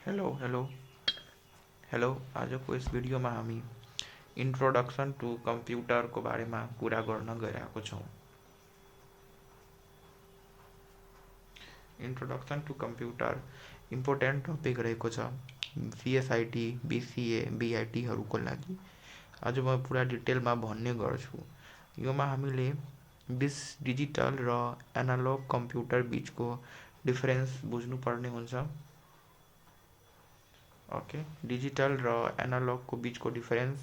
Hello hello hello आजको यस भिडियोमा हामी इन्ट्रोडक्सन टु कम्प्युटरको बारेमा कुरा गर्न गइरहेको छौँ। Introduction to computer important topic रहेको छ सिएसआइटी बिसिए बिआइटीहरूको लागि। आज म पुरा डिटेलमा भन्ने गर्छु। योमा हामीले डिजिटल र एनालग कम्प्युटर बिचको डिफरेन्स बुझ्नुपर्ने हुन्छ। ओके, डिजिटल र एनालगको बिचको डिफरेन्स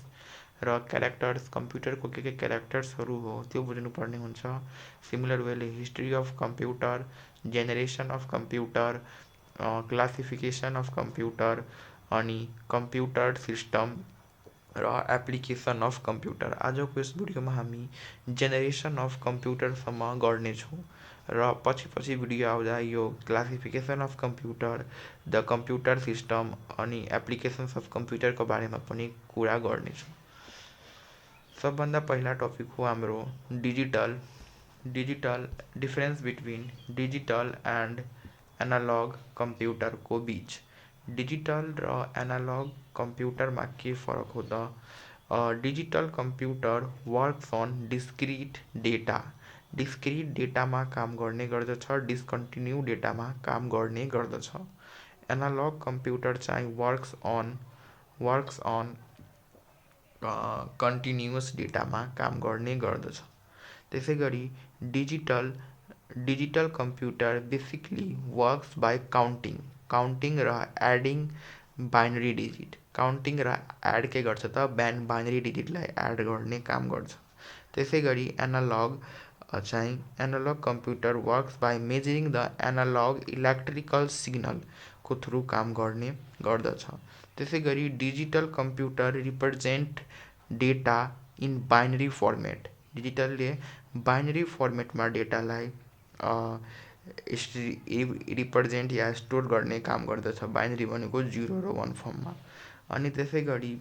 र क्यारेक्टर्स कम्प्युटरको के क्यारेक्टर्सहरू हो त्यो बुझ्नुपर्ने हुन्छ। सिमिलर वेले history of computer, generation of computer, classification of computer अनि कम्प्युटर सिस्टम र एप्लिकेसन अफ कम्प्युटर। आजको यस भिडियोमा हामी जेनेरेसन अफ कम्प्युटरसम्म गर्नेछौँ र पछि भिडियो आउँदा यो classification of computer, the computer system अनि एप्लिकेसन्स अफ कम्प्युटरको बारेमा पनि कुरा गर्नेछौँ। सबभन्दा पहिला टपिक हो हाम्रो digital difference between digital and analogue कम्प्युटरको बिच। डिजिटल र एनालग कम्प्युटरमा के फरक हो त? Digital computer works on discrete डेटामा काम गर्ने गर्दछ, डिस्कन्टिन्यू डेटामा काम गर्ने गर्दछ। एनालग कम्प्युटर चाहिँ वर्क्स अन कन्टिन्युअस डेटामा काम गर्ने गर्दछ। त्यसै गरी digital computer basically works by counting र एडिङ बाइनरी डिजिट। काउन्टिङ र एड के गर्छ त बाइनरी डिजिटलाई एड गर्ने काम गर्छ। त्यसै गरी analog computer works by measuring the analog electrical सिग्नलको थ्रु काम गर्ने गर्दछ। त्यसै गरी digital computer represent data in binary format. डिजिटलले बाइनरी फर्मेटमा डेटालाई रिप्रेजेन्ट या स्टोर गर्ने काम गर्दछ। बाइनरी भनेको 0 र 1 फर्ममा। अनि त्यसै गरी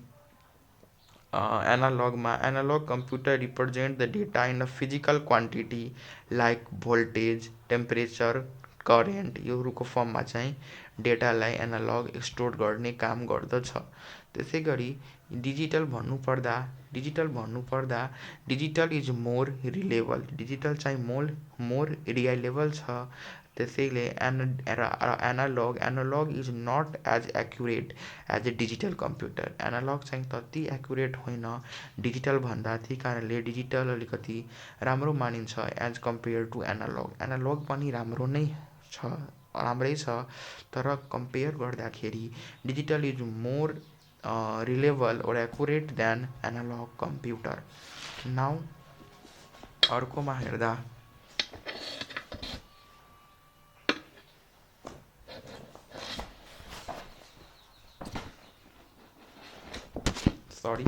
analog computer represent the data in a physical quantity like voltage, temperature, current योहरूको फर्ममा चाहिँ डेटालाई एनालग स्टोर गर्ने काम गर्दछ। त्यसै गरी डिजिटल भन्नुपर्दा digital is more reliable. Digital चाहिँ मोर रिलायबल छ। त्यसैले analog is not as accurate as a digital computer. Analog चाहिँ त्यति एक्युरेट होइन डिजिटल भन्दा, त्यही कारणले डिजिटल अलिकति राम्रो मानिन्छ as compare to analog. Analog पनि राम्रै छ, तर कम्पेयर गर्दाखेरि digital is more reliable or accurate than analog computer. Now अर्कोमा हेर्दा सरी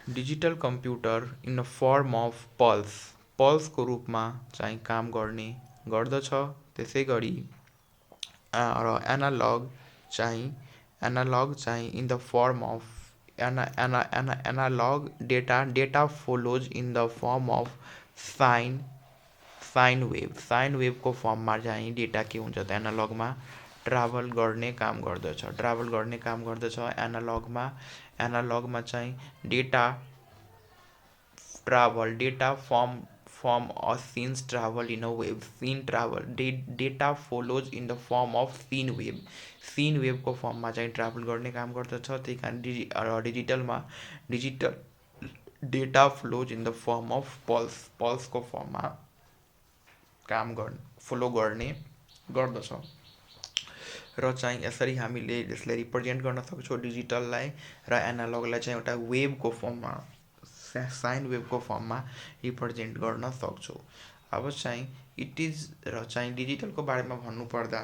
digital computer in a form of पल्सको रूपमा चाहिँ काम गर्ने गर्दछ। त्यसै गरी र एनालग चाहिँ in the form of analog data follows in the form of sine वेभको फर्ममा चाहिँ डेटा के हुन्छ त एनालगमा ट्राभल गर्ने काम गर्दछ। एनालगमा चाहिँ data form or scenes travel in a wave. Data follows in the form of scene wave को फर्ममा चाहिँ ट्राभल गर्ने काम गर्दछ। त्यही कारण digital data flows in the form of पल्सको फर्ममा फ्लो गर्ने गर्दछ। र चाहिँ यसरी हामीले यसलाई रिप्रेजेन्ट गर्न सक्छौँ डिजिटललाई र एनालगलाई चाहिँ एउटा वेभको फर्ममा साइन वेभको फर्ममा रिप्रेजेन्ट गर्न सक्छौँ। अब चाहिँ इट इज र चाहिँ डिजिटलको बारेमा भन्नुपर्दा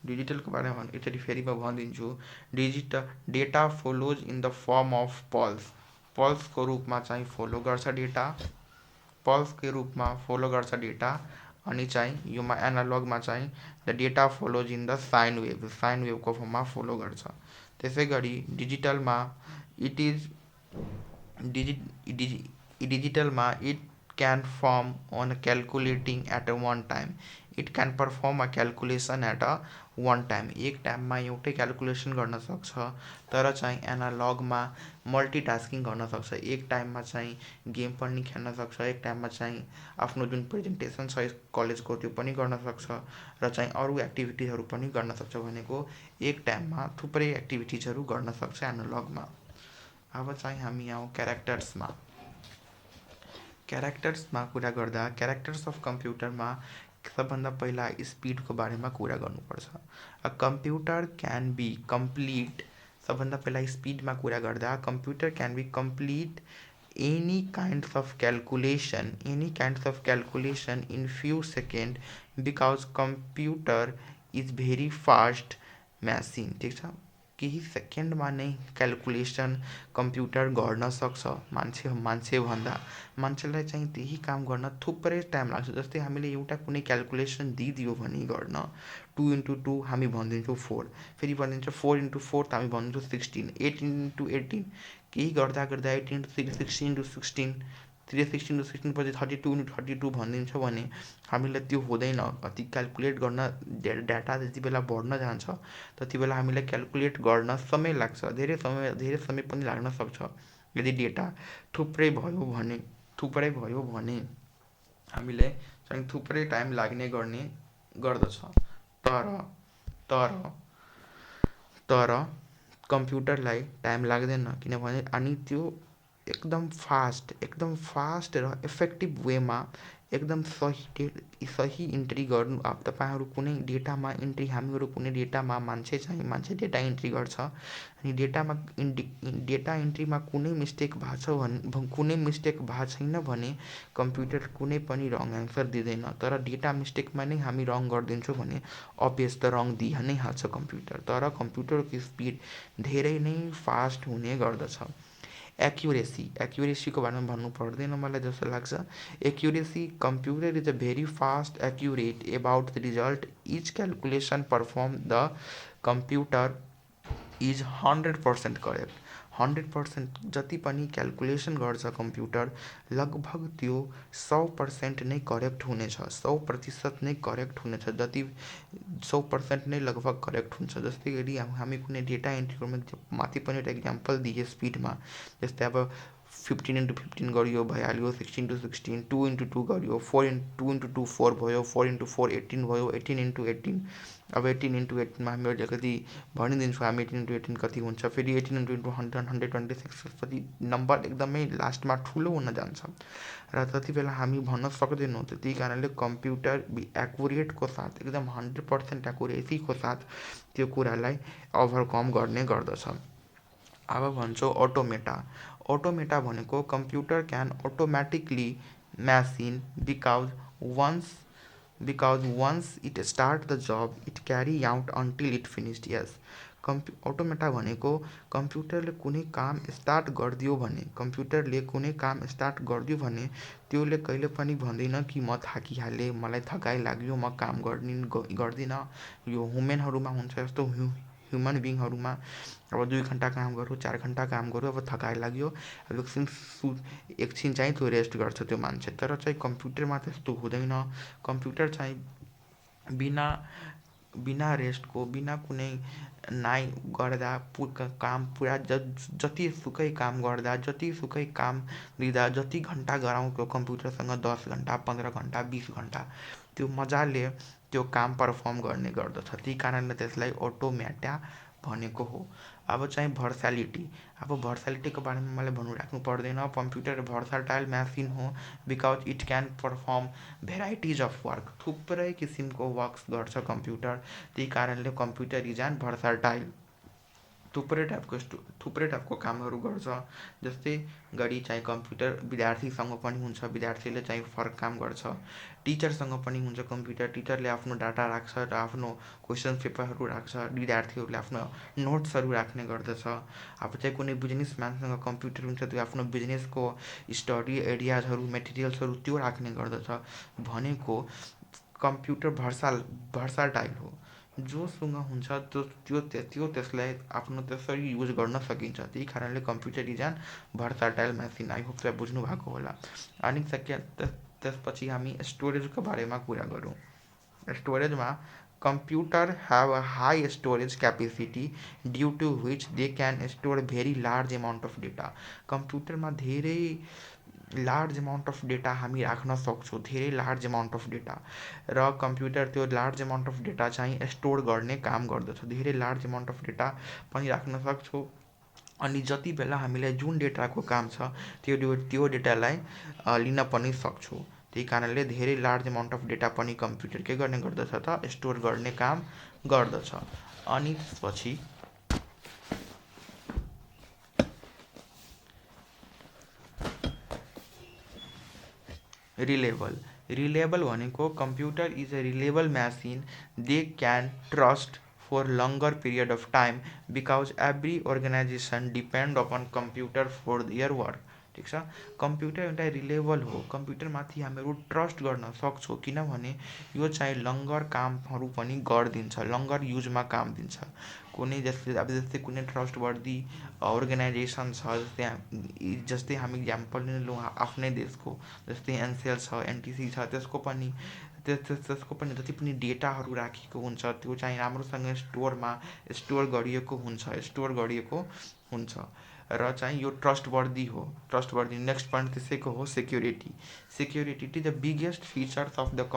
डिजिटलको बारेमा यसरी फेरि म भनिदिन्छु। Digital data follows in the form of pulse. पल्सको रूपमा चाहिँ फलो गर्छ डेटा, पल्सको रूपमा फलो गर्छ डेटा। अनि चाहिँ योमा एनालगमा चाहिँ the data follows in the sine wave, sine वेभको फर्ममा फलो गर्छ। त्यसै गरी डिजिटलमा इट इज डिजिटलमा it can form on calculating at a one time, it can perform a calculation at a one time. एक टाइममा एउटै क्यालकुलेसन गर्न सक्छ। तर चाहिँ एनालगमा मल्टिटास्किङ गर्न सक्छ। एक टाइममा चाहिँ गेम पनि खेल्न सक्छ, एक टाइममा चाहिँ आफ्नो जुन प्रेजेन्टेसन छ कलेजको त्यो पनि गर्न सक्छ, र चाहिँ अरू एक्टिभिटिजहरू पनि गर्न सक्छ। भनेको एक टाइममा थुप्रै एक्टिभिटिजहरू गर्न सक्छ एनालगमा। अब चाहिँ हामी आउँ क्यारेक्टर्समा। क्यारेक्टर्समा कुरा गर्दा क्यारेक्टर्स अफ कम्प्युटरमा सबभन्दा पहिला स्पिडको बारेमा कुरा गर्नुपर्छ। A computer can be complete, सबभन्दा पहिला स्पिडमा कुरा गर्दा computer can be complete any kinds of calculation in few seconds because computer is very fast machine। ठिक छ, केही सेकेन्डमा नै क्यालकुलेसन कम्प्युटर गर्न सक्छ। मान्छेलाई चाहिँ त्यही काम गर्न थुप्रै टाइम लाग्छ। जस्तै हामीले एउटा कुनै क्यालकुलेसन दिइदियो भने गर्न 2 × 2 हामी भनिदिन्छौँ 4, फेरि भनिदिन्छ 4 × 4 त हामी भनिदिन्छौँ 16, 8 × 18 केही गर्दा गर्दा 8 × 3 16 × 16 16 पछि 32 × 32 भनिदिन्छ भने हामीलाई त्यो हुँदैन। कति क्यालकुलेट गर्न डाटा जति बेला बढ्न जान्छ त्यति बेला हामीलाई क्यालकुलेट गर्न समय लाग्छ, धेरै समय पनि लाग्न सक्छ। यदि डेटा थुप्रै भयो भने हामीले चाहिँ थुप्रै टाइम लाग्ने गर्दछ। तर कम्प्युटरलाई टाइम लाग्दैन, किनभने अनि त्यो एकदम फास्ट र इफेक्टिभ वेमा एकदम सही इन्ट्री गर्नु। अब तपाईँहरू कुनै डेटामा इन्ट्री, हामीहरू कुनै डेटामा मान्छे डेटा इन्ट्री गर्छ, अनि डेटा इन्ट्रीमा कुनै मिस्टेक भएको छैन भने कम्प्युटर कुनै पनि रङ एन्सर दिँदैन। तर डेटा मिस्टेकमा नै हामी रङ गरिदिन्छौँ भने अभियस त रङ दिइ नै हाल्छ कम्प्युटर। तर कम्प्युटरको स्पिड धेरै नै फास्ट हुने गर्दछ। एक्युरेसीको बारेमा भन्नु पर्दैन मलाई जस्तो लाग्छ। Accuracy, computer is a very fast accurate about the result each calculation perform the computer is 100% correct. 100% जति पनि क्यालकुलेसन गर्छ कम्प्युटर लगभग त्यो 100% नै करेक्ट हुनेछ, 100% नै करेक्ट हुनेछ। जति 100% नै लगभग करेक्ट हुन्छ। जस्तै गरी हामी कुनै डेटा इन्ट्रीमा माथि पनि एउटा इक्जाम्पल दिए स्पिडमा, जस्तै अब 15 × 15 गरियो भइहाल्यो, 16 × 16, 2 × 2 गरियो, 2 × 2 4 भयो, 4 × 4 18 भयो, 18 × 18। अब 18 × 18मा हामीहरूले कति भनिदिन्छौँ, हामी 18 × 18 कति हुन्छ, फेरि 18 × 100 126 पछि नम्बर एकदमै लास्टमा ठुलो हुन जान्छ र त्यति बेला हामी भन्न सक्दैनौँ। त्यही कारणले कम्प्युटर एक्युरेटको साथ, एकदम 100% एक्युरेसीको साथ त्यो कुरालाई ओभरकम गर्ने गर्दछ। अब भन्छौँ अटोमेटा। अटोमेटा भनेको computer can automatically machine because once it start the job it carry out until it finished। yes, अटोमेटा भनेको कम्प्युटरले कुनै काम स्टार्ट गरिदियो भने त्योले कहिले पनि भन्दैन कि म थाकिहालेँ, मलाई थकाइ लाग्यो, म काम गर्दिनँ। यो ह्युमनहरूमा हुन्छ यस्तो, ह्युमन बिङहरूमा अब 2 घन्टा काम गऱ्यो, 4 घन्टा काम गऱ्यो, अब थकाइ लाग्यो, अब एकछिन चाहिँ त्यो रेस्ट गर्छ त्यो मान्छे। तर चाहिँ कम्प्युटरमा त्यस्तो हुँदैन। कम्प्युटर चाहिँ बिना रेस्टको, बिना कुनै नाइ गर्दा काम पुरा जतिसुकै काम गर्दा, जतिसुकै काम लिँदा, जति घन्टा गराउँ कम्प्युटरसँग 10 घन्टा 15 घन्टा 20 घन्टा त्यो मजाले त्यो काम पर्फर्म गर्ने गर्दछ। त्यही कारणले त्यसलाई अटोमेटा भनेको हो। अब चाहिँ भर्सालिटी। अब भर्सालिटीको बारेमा मलाई राख्नु पर्दैन। कम्प्युटर भर्साटाइल मेसिन हो because it can perform varieties of work, थुप्रै किसिमको वर्क्स गर्छ कम्प्युटर। त्यही कारणले कम्प्युटर इज एन भर्साटाइल। थुप्रै टाइपको कामहरू गर्छ। जस्तै गरी चाहिँ कम्प्युटर विद्यार्थीसँग पनि हुन्छ, विद्यार्थीले चाहिँ फरक काम गर्छ। टिचरसँग पनि हुन्छ कम्प्युटर, टिचरले आफ्नो डाटा राख्छ र आफ्नो क्वेसन पेपरहरू राख्छ, विद्यार्थीहरूले आफ्नो नोट्सहरू राख्ने गर्दछ। अब चाहिँ कुनै बिजनेसम्यानसँग कम्प्युटर हुन्छ, त्यो आफ्नो बिजनेसको स्टडी एरियाजहरू मेटेरियल्सहरू त्यो राख्ने गर्दछ। भनेको कम्प्युटर भर्साटाइल हो, जोसँग हुन्छ त्यो त्यसलाई आफ्नो त्यसरी युज गर्न सकिन्छ। त्यही कारणले computer is an versatile machine. I hope तपाईँ बुझ्नु भएको होला। अनि त्यसपछि हामी स्टोरेजको बारेमा कुरा गरौँ। स्टोरेजमा computer have a high storage capacity due to which they can store very large amount of data। कम्प्युटरमा धेरै लार्ज अमाउन्ट अफ डेटा हामी राख्न सक्छौँ, धेरै लार्ज अमाउन्ट अफ डेटा। र कम्प्युटर त्यो लार्ज अमाउन्ट अफ डेटा चाहिँ स्टोर गर्ने काम गर्दछ। धेरै लार्ज अमाउन्ट अफ डेटा पनि राख्न सक्छौँ। अनि जति बेला हामीलाई जुन डेटाको काम छ त्यो डेटालाई लिन पनि सक्छौँ। त्यही कारणले धेरै लार्ज अमाउन्ट अफ डेटा पनि कम्प्युटर के गर्ने गर्दछ त स्टोर गर्ने काम गर्दछ। अनि त्यसपछि रिलेबल भनेको computer is a reliable machine they can trust for longer period of time because every organization depend upon computer for their work. ठिक छ, कम्प्युटर एउटा रिलेबल हो, कम्प्युटरमाथि हामीहरू ट्रस्ट गर्न सक्छौँ किनभने यो चाहिँ लङ्गर कामहरू पनि गरिदिन्छ, लङ्गर युजमा काम दिन्छ। कुनै जस्तै कुनै ट्रस्टवर्दी अर्गनाइजेसन छ, जस्तै हामी इक्जाम्पल लिन्छौँ आफ्नै देशको, जस्तै एनसेल छ, एनटिसी छ, त्यसको पनि जति पनि डेटाहरू राखिएको हुन्छ त्यो चाहिँ राम्रोसँग स्टोर गरिएको हुन्छ र चाहिँ यो ट्रस्टवर्दी हो। नेक्स्ट पोइन्ट त्यसैको हो security the biggest features of the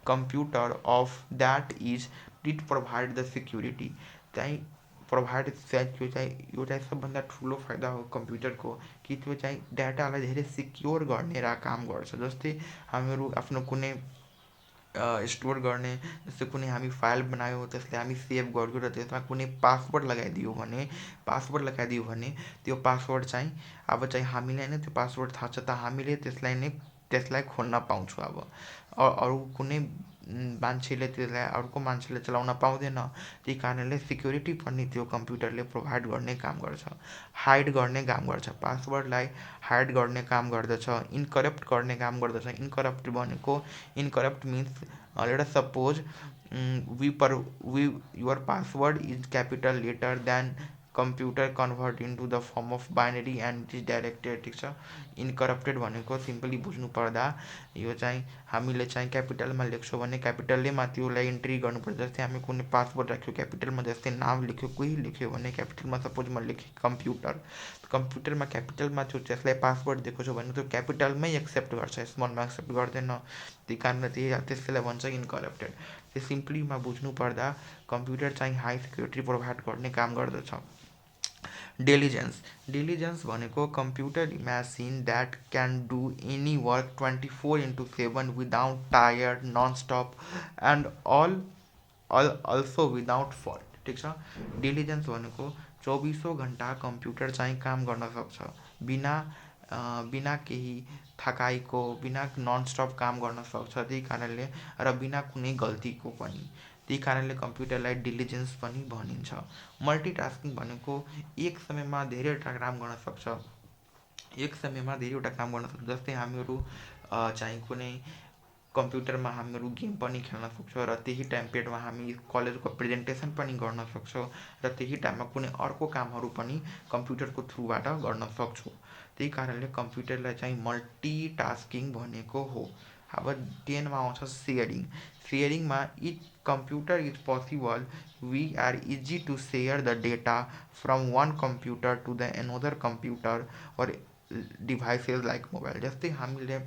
computer of that is it provide the security. चाहिँ त्यो चाहिँ सबभन्दा ठुलो फाइदा हो कम्प्युटरको कि त्यो चाहिँ डाटालाई धेरै सिक्योर गर्ने काम गर्छ। जस्तै हामीहरू आफ्नो कुनै स्टोर गर्ने, जस्तै कुनै हामी फाइल बनायौँ त्यसलाई हामी सेभ गर्यो र त्यसमा कुनै पासवर्ड लगाइदियो भने त्यो पासवर्ड चाहिँ अब चाहिँ हामीलाई नै त्यो पासवर्ड थाहा छ त हामीले त्यसलाई खोल्न पाउँछौँ। अब अरू कुनै अर्को मान्छेले चलाउन पाउँदैन। त्यही कारणले सिक्युरिटी पनि त्यो कम्प्युटरले प्रोभाइड गर्ने काम गर्छ, हाइड गर्ने काम गर्छ, पासवर्डलाई हाइड गर्ने काम गर्दछ, इनकरप्ट गर्ने काम गर्दछ। Encrypt means let us suppose your password is capital letter then computer convert into the form of binary and it is directed। ठिक छ, इनकरप्टेड भनेको सिम्पली बुझ्नु पर्दा यो चाहिँ हामीले चाहिँ क्यापिटलमा लेख्छौँ भने क्यापिटलैमा त्यसलाई इन्ट्री गर्नुपर्छ। जस्तै हामी कुनै पासवर्ड राख्यो क्यापिटलमा, जस्तै नाम लेख्यो, कोही लेख्यो भने क्यापिटलमा, सपोज म लेखेँ कम्प्युटरमा क्यापिटलमा त्यसलाई पासवर्ड दिएको छु भने त्यो क्यापिटलमै एक्सेप्ट गर्छ, स्मलमा एक्सेप्ट गर्दैन। त्यही कारण त्यसलाई भन्छ इनकरप्टेड। त्यो सिम्पलीमा बुझ्नु पर्दा कम्प्युटर चाहिँ हाई सिक्युरिटी प्रोभाइड गर्ने काम गर्दछ। डिलिजेन्स भनेको computer machine that can do any work 24/7 without tired, non stop and also without fault. ठिक छ, डिलिजेन्स भनेको 24 घन्टा कम्प्युटर चाहिँ काम गर्न सक्छ, बिना केही थकाइको, बिना नन स्टप काम गर्न सक्छ। त्यही कारणले र बिना कुनै गल्तीको पनि, त्यही कारणले कम्प्युटरलाई डिलिजेन्स पनि भनिन्छ। मल्टिटास्किङ भनेको एक समयमा धेरैवटा काम गर्न सक्छ, जस्तै हामीहरू चाहिँ कुनै कम्प्युटरमा हामीहरू गेम पनि खेल्न सक्छौँ र त्यही टाइम पिरियडमा हामी कलेजको प्रेजेन्टेसन पनि गर्न सक्छौँ र त्यही टाइममा कुनै अर्को कामहरू पनि कम्प्युटरको थ्रुबाट गर्न सक्छौँ। त्यही कारणले कम्प्युटरलाई चाहिँ मल्टिटास्किङ भनेको हो। अब 10 मा आउँछ सेयरिङमा computer is possible we are easy to share the data from one computer to the another computer or devices like mobile. जस्तै हामीले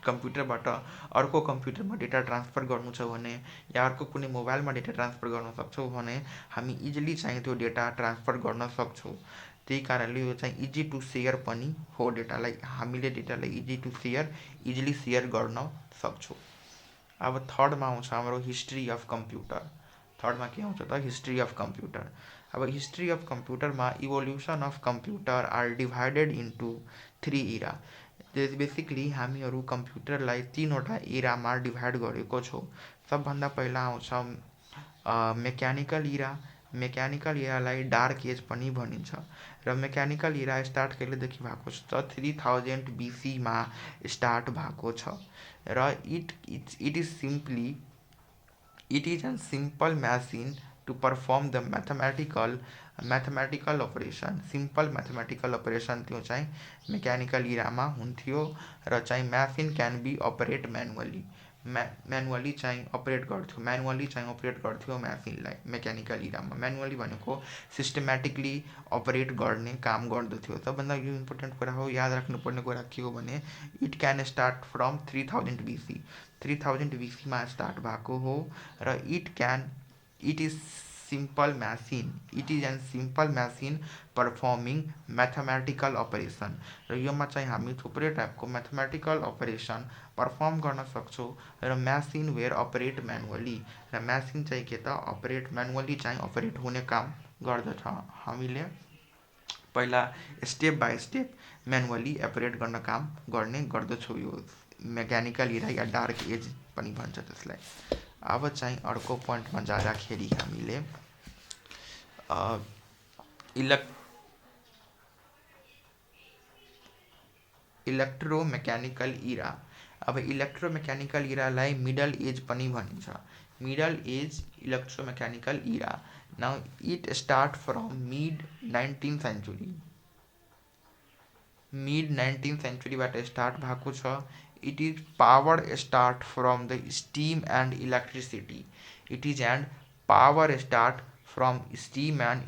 कम्प्युटरबाट अर्को कम्प्युटरमा डेटा ट्रान्सफर गर्नु छ भने या अर्को कुनै मोबाइलमा डेटा ट्रान्सफर गर्न सक्छौँ भने हामी इजिली चाहिँ त्यो डेटा ट्रान्सफर गर्न सक्छौँ। त्यही कारणले यो चाहिँ इजी टु सेयर पनि हो, हामीले डेटालाई इजिली सेयर गर्न सक्छौँ। अब थर्डमा आउँछ हाम्रो हिस्ट्री अफ कम्प्युटर। थर्डमा के आउँछ त हिस्ट्री अफ कम्प्युटर। अब हिस्ट्री अफ कम्प्युटरमा evolution of computer are divided into 3 era. Basically हामीहरू कम्प्युटरलाई 3वटा इरामा डिभाइड गरेको छौँ। सबभन्दा पहिला आउँछ मेकानिकल इरा। मेकानिकल इरालाई डार्क एज पनि भनिन्छ र मेकानिकल इरा स्टार्ट कहिलेदेखि भएको छ त 3000 BC-मा स्टार्ट भएको छ र it is a simple machine to perform the mathematical operation। Simple mathematical operation त्यो चाहिँ मेकानिकल इरामा हुन्थ्यो र चाहिँ machine can be operate manually चाहिँ अपरेट गर्थ्यो मेसिनलाई मेकानिकल इरामा। म्यानुअली भनेको सिस्टमेटिकली अपरेट गर्ने काम गर्दथ्यो। सबभन्दा यो इम्पोर्टेन्ट कुरा हो, याद राख्नुपर्ने कुरा के हो भने it can start from 3000 BC। 3000 BC-मा स्टार्ट भएको हो र it is an simple machine performing mathematical operation. र योमा चाहिँ हामी थुप्रै टाइपको म्याथमेटिकल अपरेसन पर्फर्म गर्न सक्छौँ र म्यासिन वेयर अपरेट म्यानुअली। र म्यासिन चाहिँ के त म्यानुअली चाहिँ अपरेट हुने काम गर्दछ। हामीले पहिला step by step manually operate गर्ने गर्दछौँ। यो मेकानिकल इरा या डार्क एज पनि भन्छ त्यसलाई। अब चाहिँ अर्को पोइन्टमा जाँदाखेरि हामीले इलेक्ट्रोमेकानिकल इरा। अब इलेक्ट्रोमेकानिकल इरालाई मिडल एज पनि भनिन्छ। Middle age electromechanical era. Now it start from mid 19th सेन्चुरीबाट स्टार्ट भएको छ। It is power start from the steam and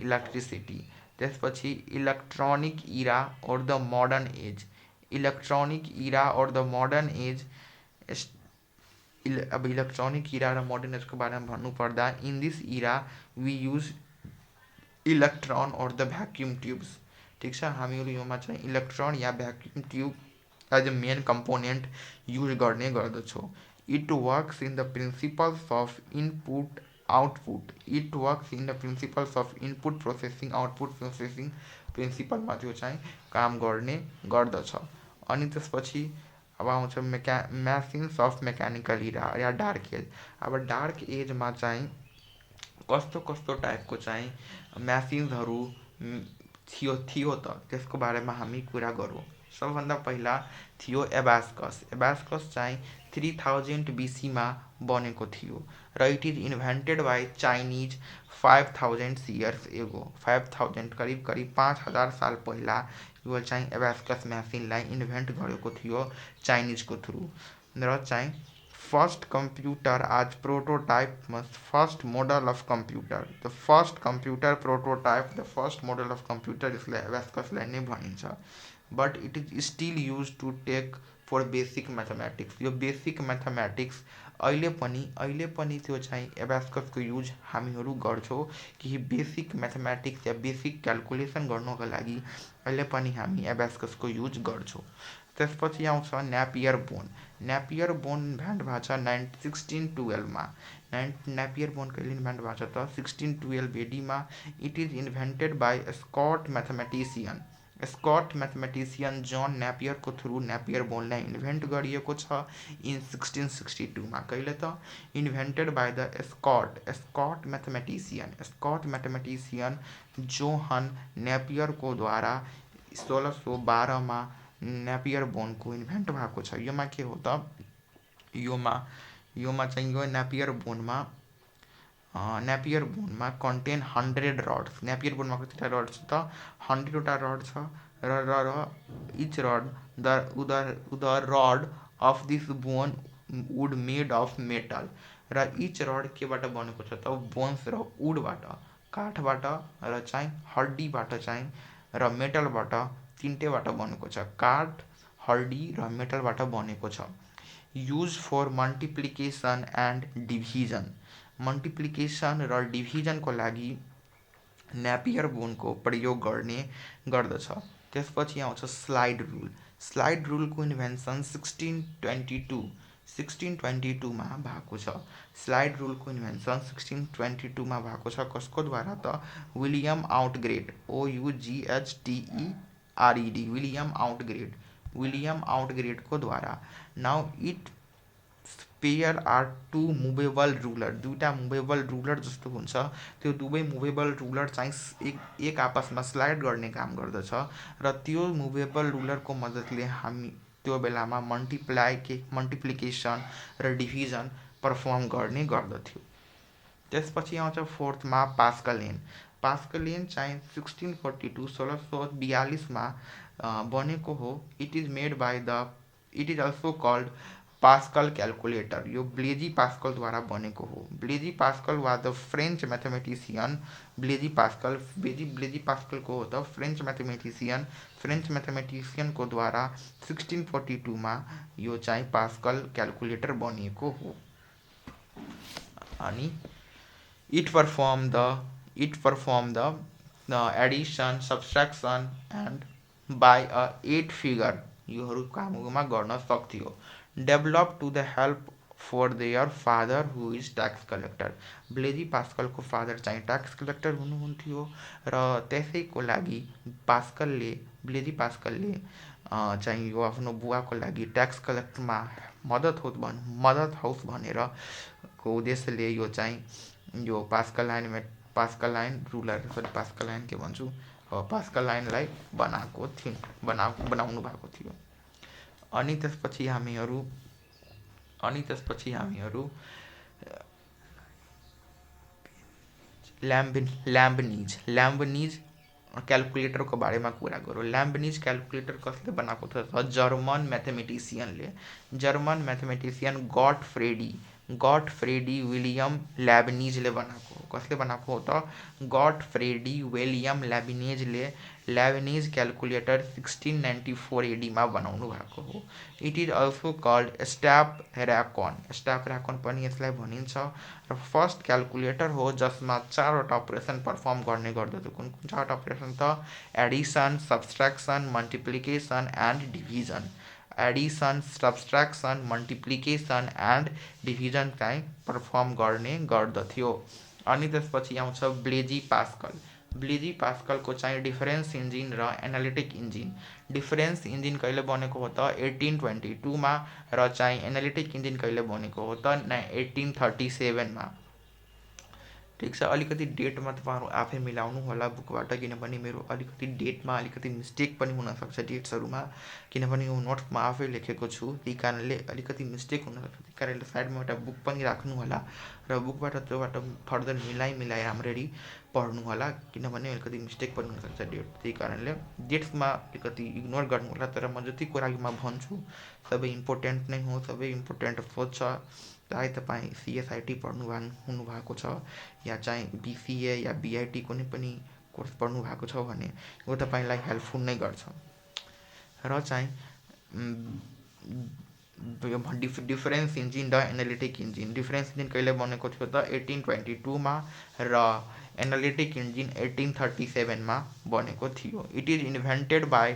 electricity. त्यसपछि electronic era or the modern age. अब इलेक्ट्रोनिक इरा र मोडर्न एजको बारेमा भन्नुपर्दा in this era we use electron or the vacuum tubes. ठिक छ, हामीहरू योमा चाहिँ इलेक्ट्रोन या vacuum tube as a main component use गर्ने गर्दछौँ। It works in the principles of input processing output processing प्रिन्सिपलमा त्यो चाहिँ काम गर्ने गर्दछ। अनि त्यसपछि अब आउँछ म्यासिन्स अफ मेकानिकल इरा या डार्क एज। अब डार्क एजमा चाहिँ कस्तो कस्तो टाइपको चाहिँ म्यासिन्सहरू थियो त त्यसको बारेमा हामी कुरा गरौँ। सबभन्दा पहिला थियो एबास्कस चाहिँ 3000 BC-मा बनेको थियो र it is invented by Chinese 5000 years ago. 5000 करिब 5000 साल पहिला यो चाहिँ एबास्कस म्यासिनलाई इन्भेन्ट गरेको थियो चाइनिजको थ्रु। र चाहिँ फर्स्ट कम्प्युटर आज prototype first model of computer यसलाई एबास्कसलाई नै भनिन्छ। But it is still use to take for basic mathematics. यो बेसिक म्याथमेटिक्स अहिले पनि त्यो चाहिँ एबास्कसको युज हामीहरू गर्छौँ कि बेसिक म्याथमेटिक्स या बेसिक क्यालकुलेसन गर्नको लागि अहिले पनि हामी एबास्कसको युज गर्छौँ। त्यसपछि आउँछ न्यापियर बोन इन्भेन्ट भएको छ 1612-मा। न्यापियर बोन कहिले इन्भेन्ट भएको छ त 1612 AD-मा। It is invented by Scot mathematician John न्यापियरको थ्रु न्यापियर बोनलाई इन्भेन्ट गरिएको छ इन 1662-मा। कहिले त invented by the Scot mathematician John न्यापियरको द्वारा 1612-मा न्यापियर बोनको इन्भेन्ट भएको छ। योमा के हो त योमा चाहिँ यो न्यापियर बोनमा कन्टेन 100 रड्स। न्यापियर बोनमा कतिवटा रड छ त 100वटा रड छ र each rod of this bone wood made of metal. र इच रड केबाट बनेको छ त बोन्स र वुडबाट, काठबाट र चाहिँ हड्डीबाट चाहिँ र मेटलबाट, तिनटैबाट बनेको छ। काठ, हड्डी र मेटलबाट बनेको छ। Use for multiplication and division. Multiplication र डिभिजनको लागि न्यापियर बोनको प्रयोग गर्ने गर्दछ। त्यसपछि आउँछ स्लाइड रुलको इन्भेन्सन 1622 मा भएको छ। स्लाइड रुलको इन्भेन्सन 1622 मा भएको छ। कसको द्वारा त? विलियम आउटग्रेड, OUGHTERED, विलियम आउटग्रेडको द्वारा। Now it pair are two movable ruler, दुईवटा मुभेबल रुलर जस्तो हुन्छ। त्यो दुवै मुभेबल रुलर चाहिँ एक आपसमा स्लाइड गर्ने काम गर्दछ र त्यो मुभेबल रुलरको मद्दतले हामी त्यो बेलामा मल्टिप्लिकेसन र डिभिजन पर्फर्म गर्ने गर्दथ्यो। त्यसपछि आउँछ फोर्थमा पास्कलेन। पास्कलेन चाहिँ 1642 बनेको हो। It is also called Pascal calculator. यो ब्लेजी पास्कलद्वारा बनेको हो। Blaise Pascal was the French mathematician. Blaise पास्कलको हो त फ्रेन्च म्याथमेटिसियनको द्वारा 1642 मा यो चाहिँ पास्कल क्यालकुलेटर बनिएको हो। अनि it perform the addition, subtraction and by a 8 figure योहरू काममा गर्न सक्थ्यो। Develop to the help for their father who is tax collector. Blaise पास्कलको फादर चाहिँ ट्याक्स कलेक्टर हुनुहुन्थ्यो र त्यसैको लागि ब्लेजी पास्कलले चाहिँ यो आफ्नो बुवाको लागि ट्याक्स कलेक्टरमा मद्दत होस् भनेर को उद्देश्यले यो चाहिँ यो पास्कलाइनलाई बनाउनु भएको थियो। अनि त्यसपछि हामीहरू ल्याम्बनिज क्यालकुलेटरको बारेमा कुरा गरौँ। ल्याम्बनिज क्यालकुलेटर कसले बनाएको छ? जर्मन म्याथमेटिसियन गॉटफ्रेडी विलियम ल्याबनिजले बनाएको हो। कसले बनाएको हो त? गॉटफ्रेडी विलियम ल्याबनिजले ल्याबनिज क्यालकुलेटर 1694 AD मा बनाउनु भएको हो। इट इज अल्सो कल्ड स्ट्याफ पनि यसलाई भनिन्छ र फर्स्ट क्यालकुलेटर हो जसमा 4वटा अपरेसन पर्फर्म गर्ने गर्दछ। कुन 4वटा अपरेसन त? Edison, subtraction, multiplication and division. Edison, subtraction, multiplication and division चाहिँ पर्फर्म गर्ने गर्दथ्यो। अनि त्यसपछि आउँछ ब्लेजी पास्कलको चाहिँ डिफरेन्स इन्जिन र एनालिटिक इन्जिन। डिफरेन्स इन्जिन कहिले बनेको हो त? 1822 मा र चाहिँ एनालिटिक इन्जिन कहिले बनेको हो त? 1837 मा। ठिक छ, अलिकति डेटमा तपाईँहरू आफै मिलाउनु होला बुकबाट, किनभने मेरो अलिकति डेटमा अलिकति मिस्टेक पनि हुनसक्छ डेट्सहरूमा, किनभने यो नोट्समा आफै लेखेको छु। त्यही कारणले अलिकति मिस्टेक हुनसक्छ। त्यही कारणले साइडमा एउटा बुक पनि राख्नु होला र बुकबाट त्योबाट फर्दर मिलाइ राम्ररी पढ्नु होला, किनभने अलिकति मिस्टेक पनि हुनसक्छ डेट। त्यही कारणले डेट्समा अलिकति इग्नोर गर्नु होला। तर म जति कुरा म भन्छु सबै इम्पोर्टेन्ट नै हो, सबै इम्पोर्टेन्ट सोच छ। चाहे तपाईँ CSIT हुनुभएको छ या चाहिँ BCA या BIT कुनै पनि कोर्स पढ्नु भएको छ भने यो तपाईँलाई हेल्पफुल नै गर्छ। र चाहिँ डिफरेन्स इन्जिन र एनालिटिक इन्जिन। डिफरेन्स इन्जिन कहिले बनेको थियो त? 1822 मा र एनालिटिक इन्जिन 1837 मा बनेको थियो। It is invented by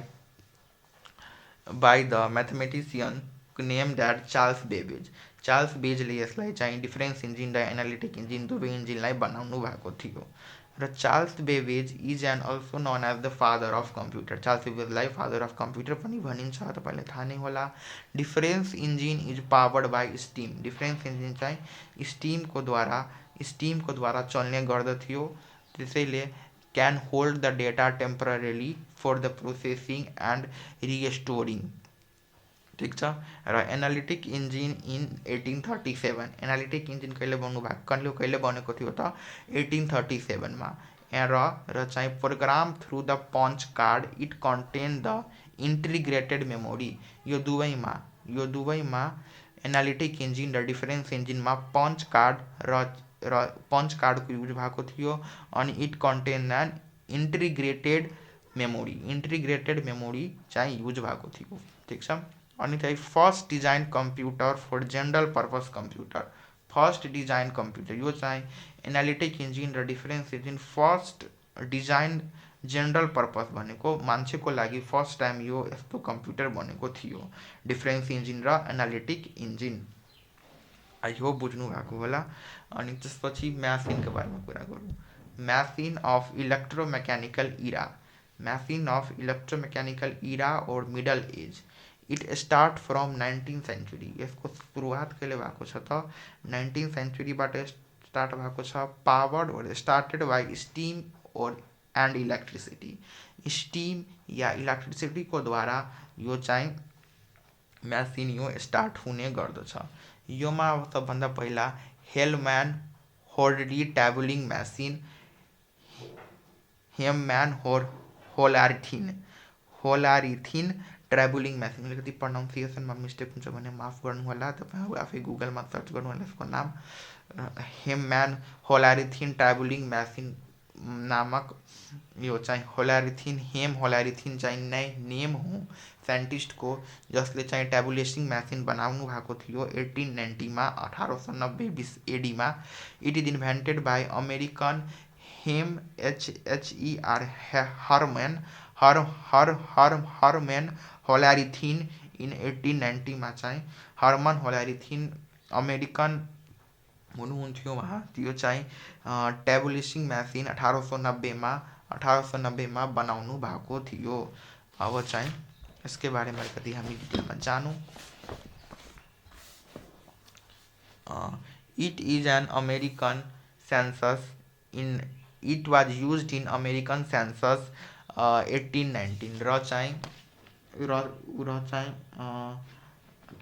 the mathematician name that Charles बेजले यसलाई चाहिँ डिफरेन्स इन्जिन र एनालिटिक इन्जिन दुवै इन्जिनलाई बनाउनु भएको थियो। र Charles Babbage is and also known as the father of computer. Charles बेबेजलाई फादर अफ कम्प्युटर पनि भनिन्छ, तपाईँलाई थाहा नै होला। Difference engine is powered by steam. Difference engine चाहिँ स्टिमको द्वारा चल्ने गर्दथ्यो। त्यसैले can hold the data temporarily for the processing and restoring. ठिक छ। र analytic engine in 1837। Analytic engine कहिले बनेको थियो त? 1837 मा। र चाहिँ program through the punch card it contain the integrated memory. यो दुवैमा एनालिटिक इन्जिन र डिफरेन्स इन्जिनमा पञ्च कार्डको युज भएको थियो। अनि it contain an integrated memory चाहिँ युज भएको थियो। ठिक छ। अनि चाहिँ first design computer for general purpose computer. First design computer यो चाहिँ एनालिटिक इन्जिन र difference engine first design general purpose भनेको मान्छेको लागि फर्स्ट टाइम यो यस्तो कम्प्युटर बनेको थियो, डिफरेन्स इन्जिन र एनालिटिक इन्जिन। आई होप बुझ्नु भएको होला। अनि त्यसपछि म्यासिनको बारेमा कुरा गरौँ। म्यासिन of electromechanical Ira, म्यासिन of electromechanical era और middle age, it start from 19th century. यसको सुरुवात कहिले भएको छ त 19th सेन्चुरीबाट स्टार्ट भएको छ। पावर्ड और स्टार्टेड बाई स्टिम और एन्ड इलेक्ट्रिसिटी, स्टिम या इलेक्ट्रिसिटीको द्वारा यो चाहिँ म्यासिन यो स्टार्ट हुने गर्दछ। योमा सबभन्दा पहिला हेलम्यान होर्डी ट्याबुलिङ म्यासिन, हेमम्यान होलारिथिन ट्राभलिङ म्यासिन, अलिकति प्रनाउन्सिएसनमा मिस्टेक हुन्छ भने माफ गर्नुहोला, तपाईँहरू आफै गुगलमा सर्च गर्नुहोला यसको नाम। हेमम्यान होलारिथिन ट्राभलिङ म्यासिन नामक यो चाहिँ होलारिथिन, हेम होलारिथिन चाहिँ नेम हो साइन्टिस्टको, जसले चाहिँ ट्याबुलेसिङ म्यासिन बनाउनु भएको थियो 1890मा, 1890 एडीमा। It is invented by American हेम HHER हर्मन होलारिथिन इन 1890मा चाहिँ हर्मन होलारिथिन अमेरिकन हुनुहुन्थ्यो उहाँ। त्यो चाहिँ ट्याबुलेसिङ म्यासिन 1890मा बनाउनु भएको थियो। अब चाहिँ यसकै बारेमा अलिकति हामी डिटेलमा जानौँ। It is an American census in, it was used in American census 1819 र चाहिँ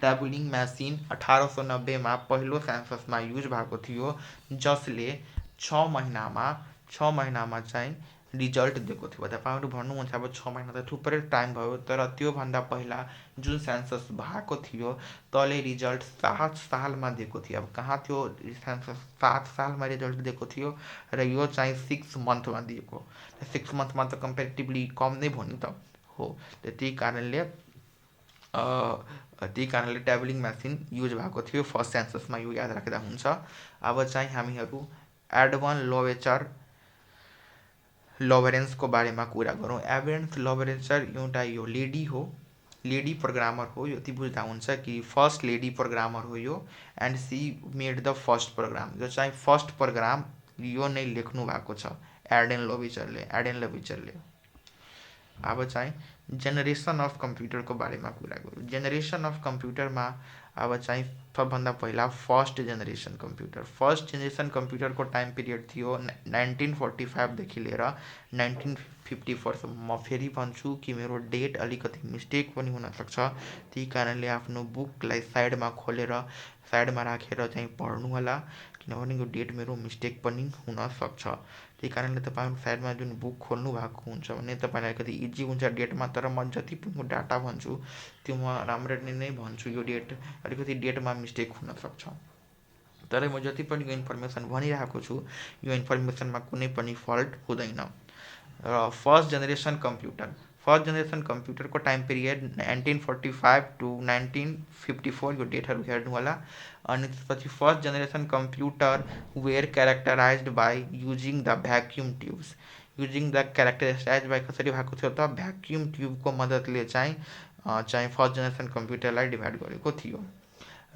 ट्याबुलिङ म्यासिन 1890मा पहिलो सेन्ससमा युज भएको थियो, जसले 6 महिनामा चाहिँ रिजल्ट दिएको थियो। तपाईँहरू भन्नुहुन्छ अब 6 महिना त थुप्रै टाइम भयो, तर त्योभन्दा पहिला जुन सेन्सस भएको थियो तले रिजल्ट 7 सालमा दिएको थियो। अब कहाँ त्यो सेन्सस 7 सालमा रिजल्ट दिएको थियो र यो चाहिँ 6 मन्थमा दिएको। 6 मन्थमा त कम्पेरिटिभली कम नै भयो नि त हो। त्यही कारणले ट्याबुलिङ म्यासिन युज भएको थियो फर्स्ट सेन्ससमा, यो याद राख्दा हुन्छ। अब चाहिँ हामीहरू एडवन लोरेन्सको बारेमा कुरा गरौँ। एडवन लोरेन्सर एउटा यो लेडी हो, लेडी प्रोग्रामर हो। यो यति बुझ्दा हुन्छ कि फर्स्ट लेडी प्रोग्रामर हो यो, and she made the first program. जो चाहिँ फर्स्ट प्रोग्राम यो नै लेख्नु भएको छ एडेन लोविचरले। अब चाहिँ जेनेरेसन अफ कम्प्युटरको बारेमा कुरा गरौँ। जेनेरेसन अफ कम्प्युटरमा अब चाहिँ सबभन्दा पहिला फर्स्ट जेनेरेसन कम्प्युटरको टाइम पिरियड थियो 1945देखि लिएर 1954सम्म। म फेरि भन्छु कि मेरो डेट अलिकति मिस्टेक पनि हुनसक्छ, त्यही कारणले आफ्नो बुकलाई साइडमा राखेर चाहिँ पढ्नु होला, किनभने यो डेट मेरो मिस्टेक पनि हुनसक्छ। त्यही कारणले तपाईँहरू साइडमा जुन बुक खोल्नु भएको हुन्छ भने तपाईँलाई अलिकति इजी हुन्छ डेटमा। तर म जति पनि डाटा भन्छु त्यो म राम्ररी नै भन्छु, यो डेट अलिकति डेटमा मिस्टेक हुनसक्छ। तर म जति पनि यो इन्फर्मेसन भनिरहेको छु यो इन्फर्मेसनमा कुनै पनि फल्ट हुँदैन। र फर्स्ट जेनेरेसन कम्प्युटरको टाइम पिरियड 1945 to 1954, यो डेटहरू हेर्नु होला। अनि त्यसपछि first generation computer were characterized by using the vacuum tubes. Characterize by कसरी भएको थियो त भ्याक्युम ट्युबको मद्दतले चाहिँ फर्स्ट जेनेरेसन कम्प्युटरलाई डिभाइड गरेको थियो।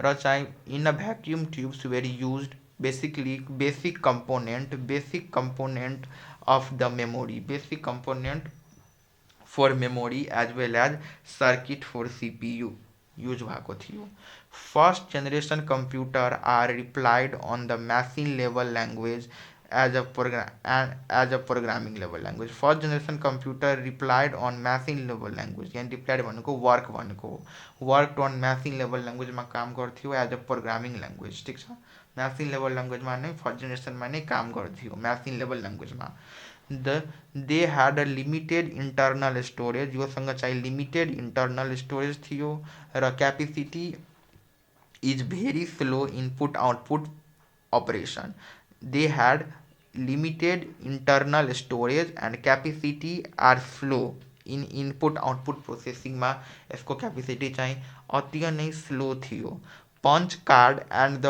र चाहिँ in a vacuum tubes were used basic component of the memory, basic component for memory as well as circuit for CPU use भएको थियो। First generation computer are replied on the machine level language as a programming level language. First generation computer replied on machine level language, यहाँ replied भनेको work भनेको हो, work on machine level ल्याङ्ग्वेजमा काम गर्थ्यो as a programming language. ठिक छ, machine level ल्याङ्ग्वेजमा नै फर्स्ट जेनेरेसनमा नै काम गर्थ्यो मेसिन लेभल ल्याङ्ग्वेजमा। They had a limited internal storage, योसँग चाहिँ लिमिटेड इन्टरनल स्टोरेज थियो र capacity is very slow input output operation. They had limited internal storage and capacity are slow in input output प्रोसेसिङमा यसको क्यापेसिटी चाहिँ अति नै स्लो थियो। Punch card and the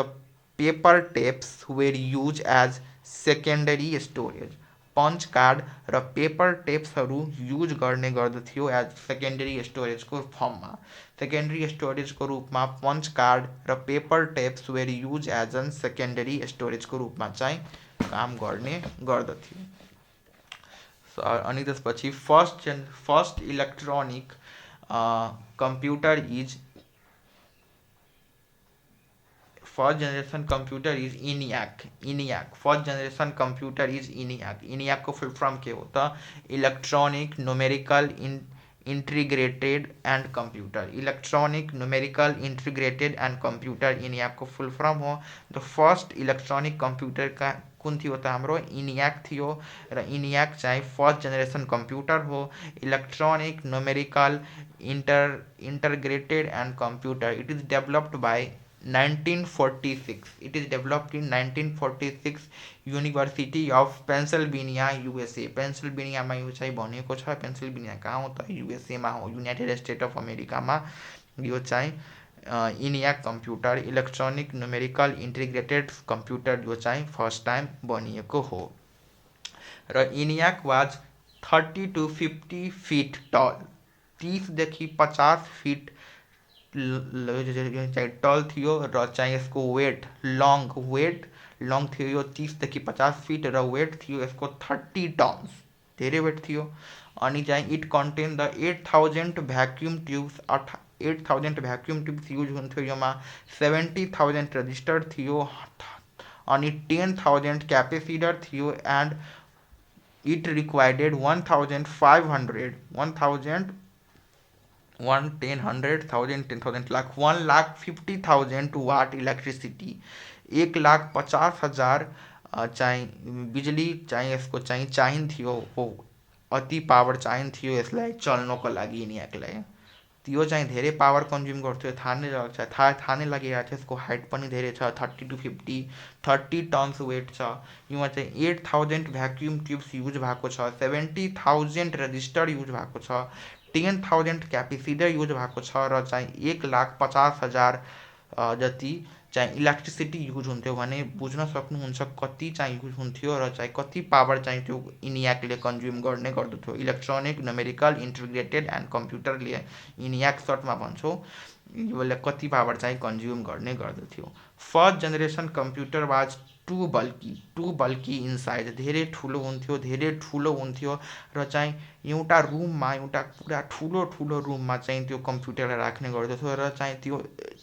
paper tapes were use as secondary storage, punch card र paper टेप्सहरू use गर्ने गर्दथ्यो एज सेकेन्डरी स्टोरेजको फर्ममा। सेकेन्डरी स्टोरेजको रूपमा पञ्च कार्ड र paper tapes were use as an secondary स्टोरेजको रूपमा चाहिँ काम गर्ने गर्दथ्यो। अनि त्यसपछि first electronic computer is first generation computer is ENIAC. First generation computer is ENIAC को फुल फॉर्म क्या होता? Electronic numerical integrated and computer. Electronic numerical integrated and computer ENIAC को फुल फॉर्म हो। द फर्स्ट इलेक्ट्रॉनिक कंप्यूटर का कुन थियो त हाम्रो? इनियाक थियो र इनियाक चाहिँ फर्स्ट जनरेशन कंप्यूटर हो। Electronic numerical integrated and computer it is developed by 1946. It is developed in 1946 University of Pennsylvania, USA. पेन्सिल्भेनियामा यो चाहिँ बनेको छ। पेन्सिल्भेनिया कहाँ हो त? युएसएमा हो, युनाइटेड स्टेट अफ अमेरिकामा। यो चाहिँ इनियाक computer electronic numerical integrated computer यो चाहिँ फर्स्ट टाइम बनिएको हो। र इनियाक वाज 30 to 50 फिट टल। 30देखि 50 फिट टल थियो र चाहिँ यसको वेट लङ थियो यो 30देखि 50 फिट र वेट थियो यसको 30 टन्स। धेरै वेट थियो। अनि चाहिँ it contain the 8000 vacuum tubes 8000 vacuum tubes use हुन्थ्यो योमा। 70,000 रजिस्टर थियो अनि 10,000 क्यापेसिटर थियो and it required 10,000 lakh 1,50,000 watt electricity. 1,50,000 चाहिँ बिजुली चाहिँ यसको चाहिँ चाहिन्थ्यो हो। अति पावर चाहिन्थ्यो यसलाई चल्नको लागि इनियाकलाई। त्यो चाहिँ धेरै पावर कन्ज्युम गर्थ्यो। थाहा नै लागिरहेको छ। यसको हाइट पनि धेरै छ, 30 to 50 30 टन्स वेट छ। योमा चाहिँ 8,000 भ्याक्युम ट्युब्स युज भएको छ, 70,000 रजिस्टर युज भएको छ, 10,000 क्यापेसिटर युज भएको छ र चाहिँ 1,50,000 जति चाहिँ इलेक्ट्रिसिटी युज हुन्थ्यो भने बुझ्न सक्नुहुन्छ कति चाहिँ युज हुन्थ्यो र चाहिँ कति पावर चाहिँ त्यो इनियाकले कन्ज्युम गर्ने गर्दथ्यो। इलेक्ट्रोनिक न्युमेरिकल इन्टिग्रेटेड एन्ड कम्प्युटरले इनियाक सर्टमा भन्छौँ यसले कति पावर चाहिँ कन्ज्युम गर्ने गर्दथ्यो। First generation computer was too bulky inside. धेरै ठुलो हुन्थ्यो र चाहिँ एउटा रुममा एउटा पुरा ठुलो रुममा चाहिँ त्यो कम्प्युटरलाई राख्ने गर्दथ्यो र चाहिँ त्यो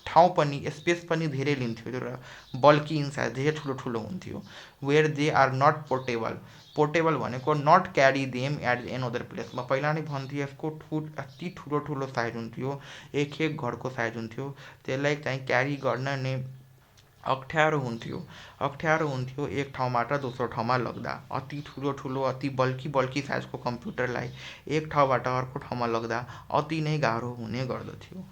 ठाउँ पनि स्पेस पनि धेरै लिन्थ्यो र बल्की इनसाइड धेरै ठुलो हुन्थ्यो। Were they are not portable भनेको not carry them at another place. म पहिला नै भन्थेँ यसको अति ठुलो साइज हुन्थ्यो। एक घरको साइज हुन्थ्यो। त्यसलाई चाहिँ क्यारी गर्न नै अप्ठ्यारो हुन्थ्यो एक ठाउँबाट दोस्रो ठाउँमा लग्दा। अति ठुलो अति बल्की साइजको कम्प्युटरलाई एक ठाउँबाट अर्को ठाउँमा लग्दा अति नै गाह्रो हुने गर्दथ्यो।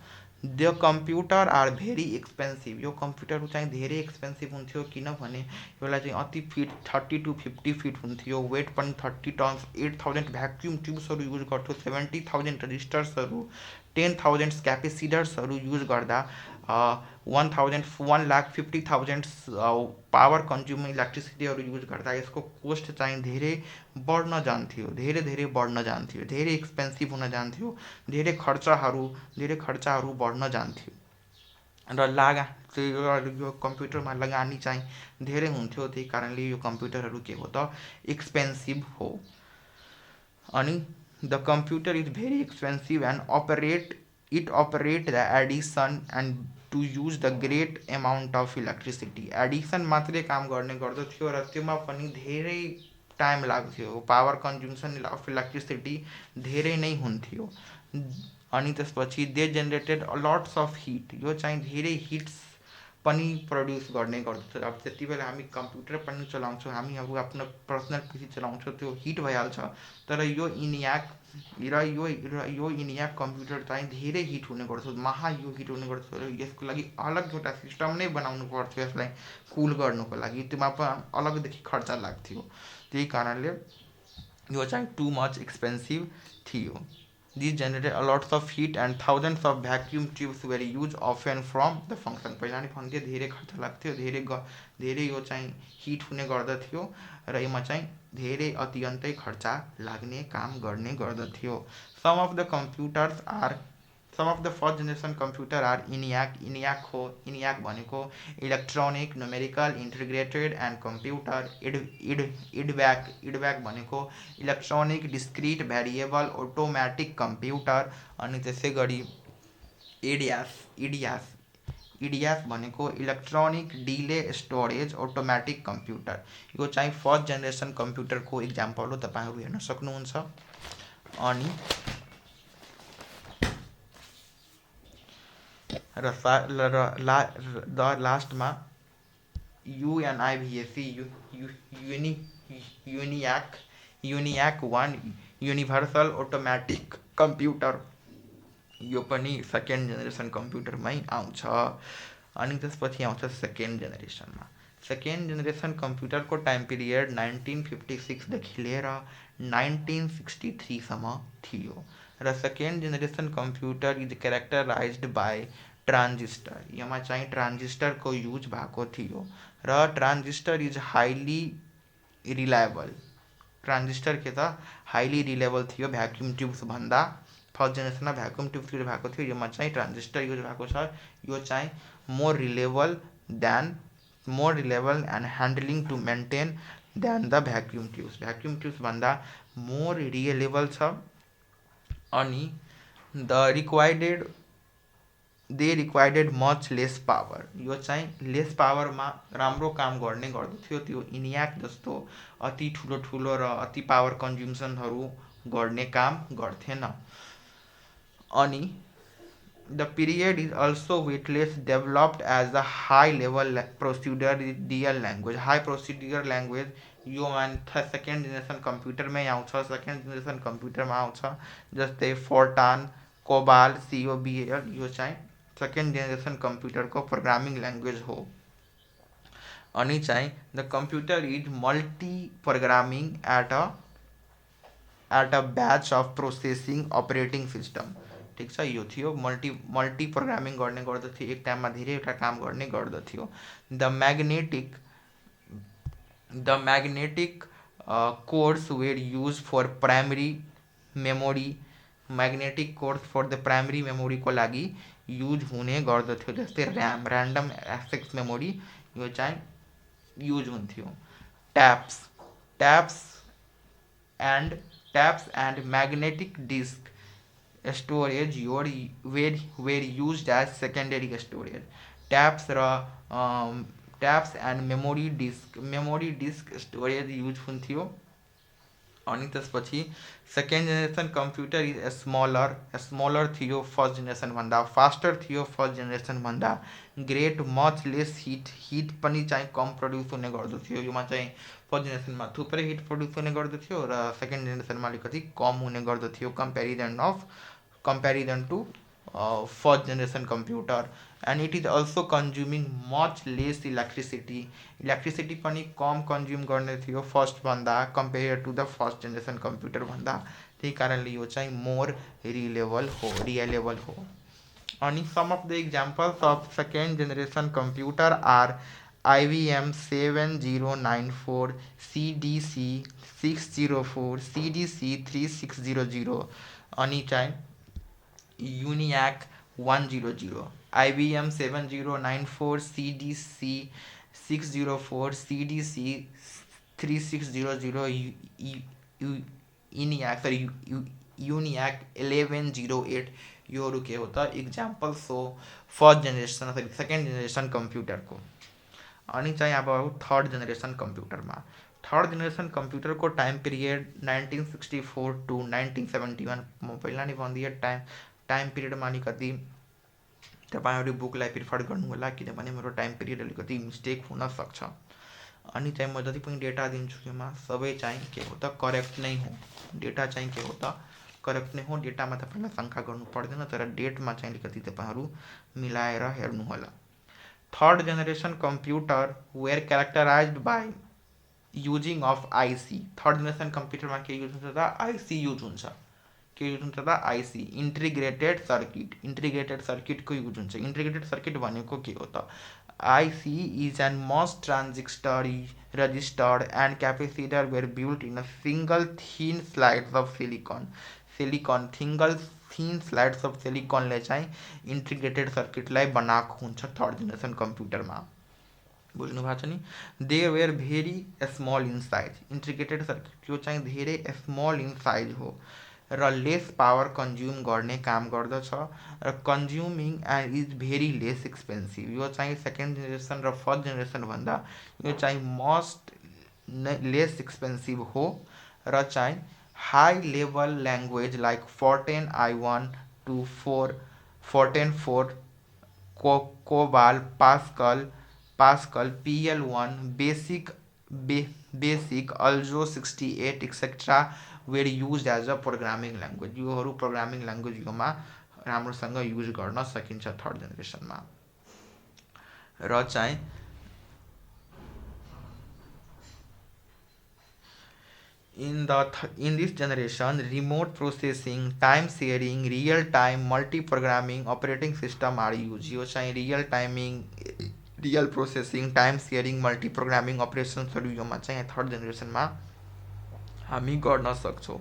The computer are very expensive. यो कम्प्युटर चाहिँ धेरै एक्सपेन्सिभ हुन्थ्यो किनभने यसलाई चाहिँ अति फिट 30 to 50 फिट हुन्थ्यो। वेट पनि 30 टन्स। 8,000 भ्याक्युम ट्युब्सहरू युज गर्थ्यो, 70,000 रजिस्टर्सहरू, 10,000 क्यापेसिटर्सहरू युज गर्दा 1,50,000 पावर कन्ज्युमिङ इलेक्ट्रिसिटीहरू युज गर्दा यसको कोस्ट चाहिँ धेरै बढ्न जान्थ्यो। धेरै एक्सपेन्सिभ हुन जान्थ्यो। धेरै खर्चाहरू बढ्न जान्थ्यो र यो कम्प्युटरमा लगानी चाहिँ धेरै हुन्थ्यो। त्यही कारणले यो कम्प्युटरहरू के हो त एक्सपेन्सिभ हो। अनि the computer is very expensive and operate the addition and to use the great amount of electricity. Addition मात्रै काम गर्ने गर्दथ्यो र त्योमा पनि धेरै टाइम लाग्थ्यो। पावर कन्ज्युम्सन अफ इलेक्ट्रिसिटी धेरै नै हुन्थ्यो। अनि त्यसपछि they generated lots of heat. यो चाहिँ धेरै हिट्स पनि प्रड्युस गर्ने गर्दथ्यो। अब त्यति बेला हामी कम्प्युटर पनि चलाउँछौँ, हामी अब आफ्नो पर्सनल पिसी चलाउँछौँ, त्यो हिट भइहाल्छ। तर यो इनियाक कम्प्युटर चाहिँ धेरै हिट हुने गर्थ्यो, यो हिट हुने गर्थ्यो र यसको लागि अलग एउटा सिस्टम नै बनाउनु पर्थ्यो यसलाई कुल गर्नुको लागि। त्योमा पनि अलगदेखि खर्च लाग्थ्यो। त्यही कारणले यो चाहिँ टु मच एक्सपेन्सिभ थियो। These generate a lots of heat and thousands of vacuum tubes were used often from the function. पहिला नि भन्थे धेरै खर्च लाग्थ्यो, धेरै यो चाहिँ हिट हुने गर्दथ्यो र यसमा चाहिँ धेरै अत्यन्तै खर्च लाग्ने काम गर्ने गर्दथ्यो. Some of the computers are Some of the first generation computer are ENIAC भनेको electronic numerical integrated and computer. EDVAC भनेको electronic discrete variable automatic computer. अनि त्यसै गरी इडियास भनेको electronic delay storage automatic computer. यो चाहिँ फर्स्ट जेनेरेसन कम्प्युटरको example हो, तपाईहरु हेर्न सक्नुहुन्छ. अनि लास्टमा युएनआइभिएसी युनियाक 1 युनिभर्सल ऑटोमेटिक कंप्यूटर. यो पनि सेकेन्ड जेनेरेसन कम्प्युटरमै आउँछ. अनि त्यसपछि आउँछ सेकेन्ड जेनेरेसनमा. सेकेन्ड जेनेरेसन कम्प्युटरको टाइम पिरियड 1956 देखि लिएर 1963 सम्म थियो र second generation computer is characterized by transistor. यसमा चाहिँ ट्रान्जिस्टरको युज भएको थियो र transistor is highly reliable. Transistor के त हाइली रिलायबल थियो भ्याक्युम ट्युब्स भन्दा. फर्स्ट जेनेरेसनमा भ्याक्युम ट्युब्स युज भएको थियो, यसमा चाहिँ ट्रान्जिस्टर युज भएको छ. यो चाहिँ more reliable and handling to maintain than the vacuum tubes. Vacuum tubes भन्दा मोर रिलायबल छ. अनि they required much less power. यो चाहिँ लेस पावरमा राम्रो काम गर्ने गर्दथ्यो. त्यो इनियाक जस्तो अति ठुलो र अति पावर कन्ज्युम्सनहरू गर्ने काम गर्थेन. अनि the period is also weightless developed as a high level procedural language. High procedural language यो सेकेन्ड जेनेरेसन कम्प्युटरमै आउँछ. सेकेन्ड जेनेरेसन कम्प्युटरमा आउँछ जस्तै फोर्टान, कोबाल, COBAL. यो चाहिँ सेकेन्ड जेनेरेसन कम्प्युटरको प्रोग्रामिङ ल्याङ्ग्वेज हो. अनि चाहिँ the computer is multi programming at a batch of processing operating system. ठिक छ, यो थियो मल्टी प्रोग्रामिङ गर्ने गर्दथ्यो, एक टाइममा धेरैवटा काम गर्ने गर्दथ्यो. The magnetic codes were use for primary memory. Magnetic codes for the primary मेमोरीको लागि युज हुने गर्दथ्यो. जस्तै ऱ्यान्डम एक्सेस मेमोरी यो चाहिँ युज हुन्थ्यो. Tapes and magnetic disk storage were used as secondary storage. Tapes and memory disk storage use हुन्थ्यो. अनि त्यसपछि second generation computer is smaller थियो फर्स्ट जेनेरेसन भन्दा. फास्टर थियो फर्स्ट जेनेरेसन भन्दा. ग्रेट मच लेस हिट पनि चाहिँ कम प्रड्युस हुने गर्दथ्यो. योमा चाहिँ फर्स्ट जेनेरेसनमा थुप्रै हिट प्रड्युस हुने गर्दथ्यो र सेकेन्ड जेनेरेसनमा अलिकति कम हुने गर्दथ्यो comparison to first generation computer. And it is also consuming much less electricity पनि कम कन्ज्युम गर्ने थियो फर्स्ट भन्दा compare to the first generation computer भन्दा. त्यही कारणले यो चाहिँ मोर रिलायबल हो. अनि some of the examples of second generation computer are IBM 7094, CDC 604, CDC 3600. अनि चाहिँ युनियाक 100. IBM 7094, CDC 604, CDC 3600, युनियाक 1108. योहरू के हो त इक्जाम्पल्स हो फर्स्ट जेनेरेसन सेकेन्ड जेनेरेसन कम्प्युटरको. अनि चाहिँ अब थर्ड जेनेरेसन कम्प्युटरमा. थर्ड जेनेरेसन कम्प्युटरको टाइम पिरियड 1964 टु 1971. म पहिला नै भनिदिएँ टाइम पिरियडमा अलिकति तपाईँहरू बुकलाई प्रिफर गर्नु होला, किनभने मेरो टाइम पिरियड अलिकति मिस्टेक हुन सक्छ. अनि चाहिँ म जति पनि डेटा दिन्छु यसमा सबै चाहिँ के हो त करेक्ट नै हो. डेटा चाहिँ के हो त करेक्ट नै हो. डेटामा तपाईँलाई शङ्का गर्नु पर्दैन, तर डेटमा चाहिँ अलिकति तपाईँहरू मिलाएर हेर्नु होला. Third generation computer were characterized by using of IC. Third generation कम्प्युटरमा के युज हुन्छ त IC युज हुन्छ. के युज हुन्छ त आइसी इन्टिग्रेटेड सर्किटको युज हुन्छ। इन्टिग्रेटेड सर्किट भनेको के हो त IC is an most transistor register and capacitor were built in a single thin slides of silicon thin slides of सिलिकनले चाहिँ इन्टिग्रेटेड सर्किटलाई बनाएको हुन्छ थर्ड जेनेरेसन कम्प्युटरमा। बुझ्नु भएको छ नि। They were very small in size. Integrated circuit यो चाहिँ धेरै स्मल इन साइज हो र लेस पावर कन्ज्युम गर्ने काम गर्दछ र consuming and is very less expensive. यो चाहिँ सेकेन्ड जेनेरेसन र फर्स्ट जेनेरेसन भन्दा यो चाहिँ मस्ट लेस एक्सपेन्सिभ हो र चाहिँ high level language like Fortran आई1 two 4 Fortran 4 COBOL Pascal PL1 BASIC ALGOL 68 etcetera were use as a programming language. योहरू प्रोग्रामिङ ल्याङ्ग्वेज योमा राम्रोसँग युज गर्न सकिन्छ थर्ड जेनेरेसनमा। र चाहिँ in this generation remote processing time sharing real time multi programming operating system are used। यो चाहिँ real processing time sharing multi programming अपरेसन्सहरू योमा चाहिँ थर्ड जेनेरेसनमा हामी गर्न सक्छौँ।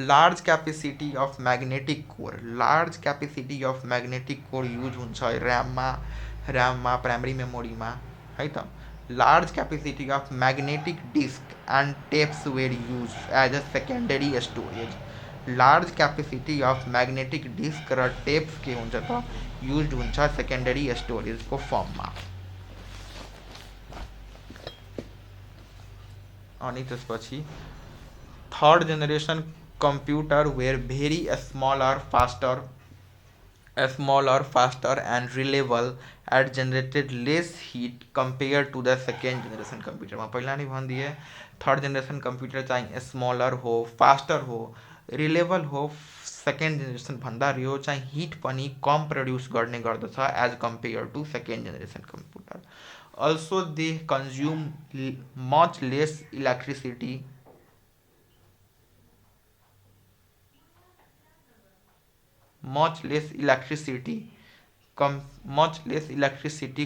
Large capacity of magnetic core use हुन्छ ऱ्याममा प्राइमरी मेमोरीमा है त। Large capacity of magnetic disk and tapes were use as a secondary storage. Large capacity of magnetic disk र टेप्स के हुन्छ त युज हुन्छ सेकेन्डरी स्टोरेजको फर्ममा। अनि त्यसपछि third generation computer were very smaller faster and reliable at generated less heat compare to the second generation कम्प्युटरमा पहिला नै भनिदिए थर्ड जेनेरेसन कम्प्युटर चाहिँ स्मलर हो फास्टर हो रिलेबल हो सेकेन्ड जेनेरेसन भन्दा यो चाहिँ हिट पनि कम प्रड्युस गर्ने गर्दछ as compare to second generation computer. Also they consume much less electricity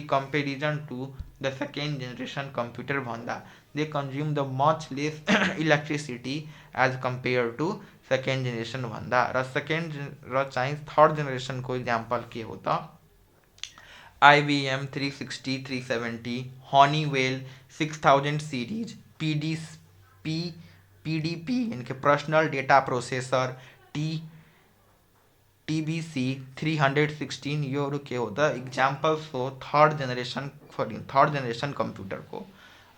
comparison to the second generation computer भन्दा they consume the much less electricity as compared to second generation भन्दा र चाहिँ third generation को example के हो त IBM 360 370 Honeywell 6000 series PDP इनके personal data processor TBC 316 योहरू के हो त इक्जाम्पल्स हो थर्ड जेनेरेसन कम्प्युटर को।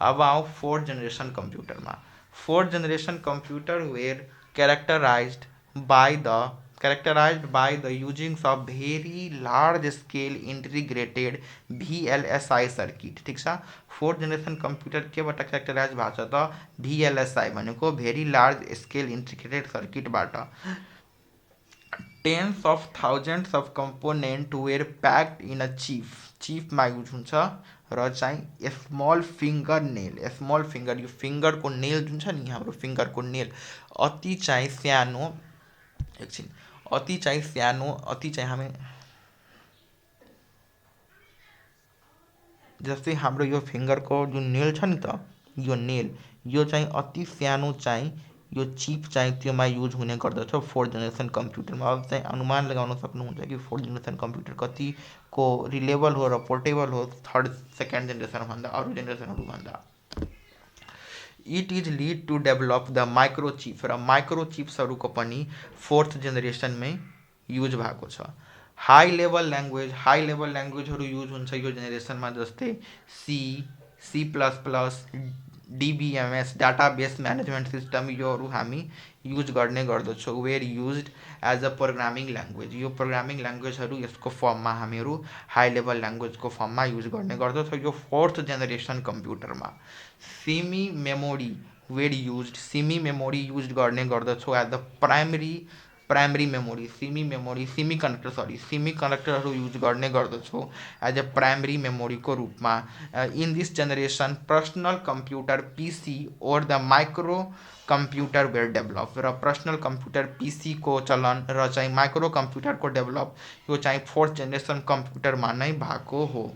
अब आऊ फोर्थ जेनेरेसन कम्प्युटरमा। Fourth generation computer were characterized by the using of very large scale integrated VLSI circuit। ठीक छ। फोर्थ जेनेरेसन कम्प्युटर केबाट क्यारेक्टराइज भएको छ त VLSI भनेको भेरी लार्ज स्केल इन्टिग्रेटेड सर्किटबाट tens of thousands of component were packed in a चिपमा use हुन्छ र चाहिँ स्मल फिङ्गर यो फिङ्गरको नेल जुन छ नि हाम्रो फिङ्गरको नेल अति चाहिँ सानो हामी जस्तै हाम्रो यो फिङ्गरको जुन नेल छ नि त यो नेल यो चाहिँ अति सानो चाहिँ यो चिप चाहिँ त्योमा युज हुने गर्दछ फोर्थ जेनेरेसन कम्प्युटरमा। अब चाहिँ अनुमान लगाउन सक्नुहुन्छ कि फोर्थ जेनेरेसन कम्प्युटर कतिको रिलेबल हो र पोर्टेबल हो सेकेन्ड जेनेरेसन भन्दा अरू जेनेरेसनहरू भन्दा। It is lid to develop the microchip र माइक्रोचिप्सहरूको पनि फोर्थ जेनेरेसनमै युज भएको छ। हाई लेभल ल्याङ्ग्वेजहरू युज हुन्छ यो जेनेरेसनमा जस्तै C++, DBMS database management system योहरू हामी युज गर्ने गर्दछौँ were used as a programming language. यो प्रोग्रामिङ ल्याङ्ग्वेजहरू यसको फर्ममा हामीहरू हाई लेभल ल्याङ्ग्वेजको फर्ममा युज गर्ने गर्दछौँ यो फोर्थ जेनेरेसन कम्प्युटरमा। सिमी मेमोरी युज गर्ने गर्दछौँ as the primary primary memory सिमी कन्डक्टरहरू युज गर्ने गर्दछौँ एज ए प्राइमरी मेमोरीको रूपमा। In this generation personal computer PC or the micro computer were develop र पर्सनल कम्प्युटर पिसीको चलन र चाहिँ माइक्रो कम्प्युटरको डेभलप यो चाहिँ फोर्थ जेनेरेसन कम्प्युटरमा नै भएको हो।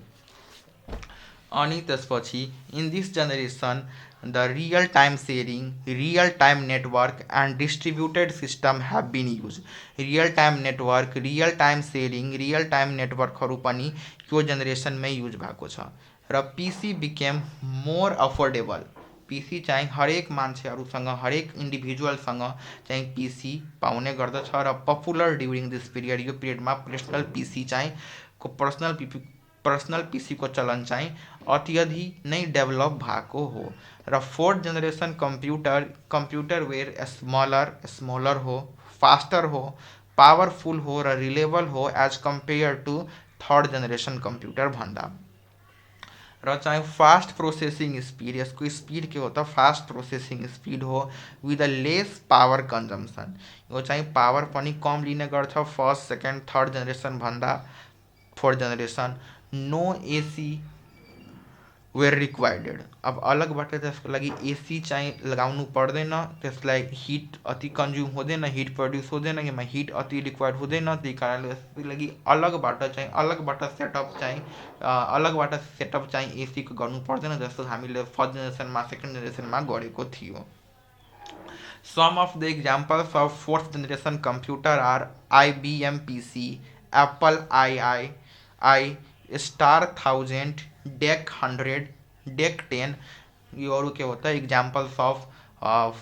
अनि त्यसपछि in this generation the real time sharing, real time network and distributed system have been use. Real time network, real time sharing, real time नेटवर्कहरू पनि यो जेनेरेसनमै युज भएको छ। र पिसी बिकेम मोर अफोर्डेबल। पिसी चाहिँ हरेक मान्छेहरूसँग, हरेक इन्डिभिजुअलसँग चाहिँ पिसी पाउने गर्दछ र पपुलर ड्युरिङ दिस पिरियड, यो पिरियडमा पर्सनल पिसी चाहिँ पर्सनल पिसीको चलन चाहिँ अत्यधिक नै डेभलप भएको हो। र fourth generation computer were smaller हो, फास्टर हो, पावरफुल हो र रिलेबल हो as compare to third generation computer भन्दा। र चाहिँ फास्ट प्रोसेसिङ स्पीड, यसको स्पीड के हो त फास्ट प्रोसेसिङ स्पीड हो with a less power consumption. यो चाहिँ पावर पनि कम लिने गर्छ फर्स्ट, सेकेन्ड, थर्ड जेनेरेसन भन्दा। Fourth generation no AC were required. अब अलगबाट त्यसको लागि एसी चाहिँ लगाउनु पर्दैन, त्यसलाई हिट अति कन्ज्युम हुँदैन, हिट प्रड्युस हुँदैन, यसमा हिट अति रिक्वायर्ड हुँदैन। त्यही कारणले त्यसको लागि अलगबाट सेटअप चाहिँ एसीको गर्नु पर्दैन, जस्तो हामीले फर्स्ट जेनेरेसनमा, सेकेन्ड जेनेरेसनमा गरेको थियो। Some of the examples of fourth generation computer are IBM PC, Apple I Star 1000, DEC 100, DEC 10। ये और क्या होता है examples of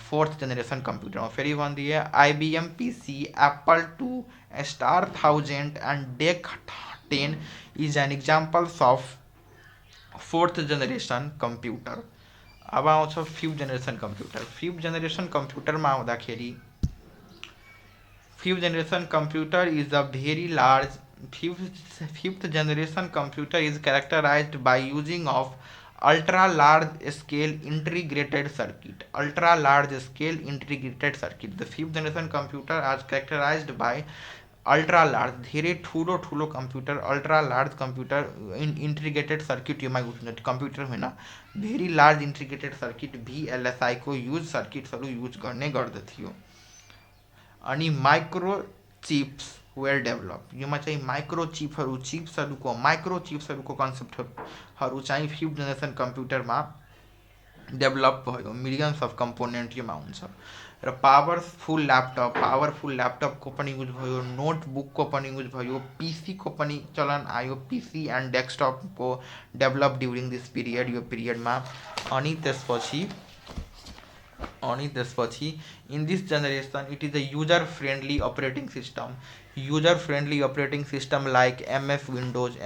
fourth generation computer. फिर ये बन दिए IBM PC, Apple 2, Star 1000 and DEC 10 is an examples of fourth generation computer. अब आउँछ fifth generation computer. Fifth generation कंप्यूटरमा आउँदाखेरि fifth generation computer is a very large fifth generation computer is characterized by using of ultra large scale integrated circuit. The fifth generation computer is characterized by ultra large, धेरै ठुलो ठुलो computer, ultra large computer, integrated circuit योमा use computer होइन, very large integrated circuit VLSI को use सर्किट्सहरू use गर्ने गर्दथ्यो। अनि माइक्रो चिप्स वेयर डेभलप। योमा चाहिँ माइक्रो चिप्सहरूको कन्सेप्टहरू चाहिँ फिफ्थ जेनेरेसन कम्प्युटरमा डेभलप भयो। मिलियन्स अफ कम्पोनेन्ट योमा हुन्छ। र पावरफुल ल्यापटपको पनि युज भयो, नोटबुकको पनि युज भयो, पिसीको पनि चलन आयो, पिसी एन्ड डेस्कटपको डेभलप ड्युरिङ दिस पिरियड, यो पिरियडमा। अनि त्यसपछि in this generation it is a user friendly operating system like MS Windows,